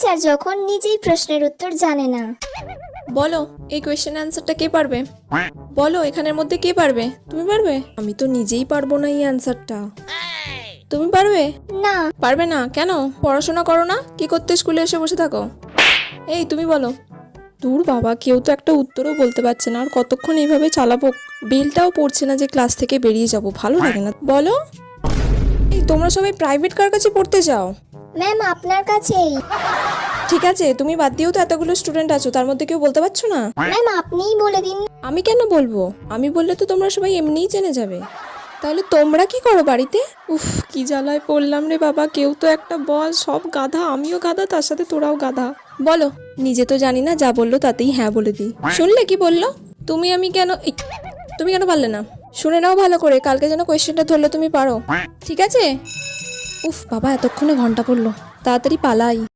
Teacher যখন নিজেই প্রশ্নের উত্তর জানে না। বলো এই কোয়েশ্চেন অ্যান্সারটা কে পারবে? বলো এখানের মধ্যে কে পারবে? তুমি পারবে? আমি তো নিজেই পারবো না এই অ্যান্সারটা। তুমি পারবে? না। পারবে না কেন? পড়াশোনা করো না? কি করতে স্কুলে এসে বসে থাকো? এই তুমি বলো। দূর বাবা, কেউ তো একটা উত্তরও বলতে পারছে না, আর কতক্ষণ এইভাবে চালাবো? বেলটাও পড়ছে না যে ক্লাস থেকে বেরিয়ে যাব, ভালো লাগে না। বলো। এই তোমরা সবাই প্রাইভেট কার কাছে পড়তে যাও? ম্যাম আপনার কাছেই। ঠিক আছে, তুমি বাদ দিয়েও তো এতগুলো স্টুডেন্ট আছো, তার মধ্যে কেউ বলতে পারছো না? ম্যাম আপনিই বলে দিন। আমি কেন বলবো? আমি বললে তো তোমরা সবাই এমনিই জেনে যাবে। তাহলে তোমরা কি করো বাড়িতে? উফ, কি জ্বালায় পড়লাম রে বাবা, কেউ তো একটা বল। সব গাধা, আমিও গাধা, তার সাথে তোরাও গাধা। বলো। নিজে তো জানি না, যা বললো তাতেই হ্যাঁ বলে দিই। শুনলে কি বললো? তুমি কেন পারলে না? শুনে নাও ভালো করে, কালকে যেন কোয়েশ্চেনটা ধরলে তুমি পারো, ঠিক আছে? উফ বাবা, এতক্ষণে ঘন্টা পড়লো, তাড়াতাড়ি পালাই।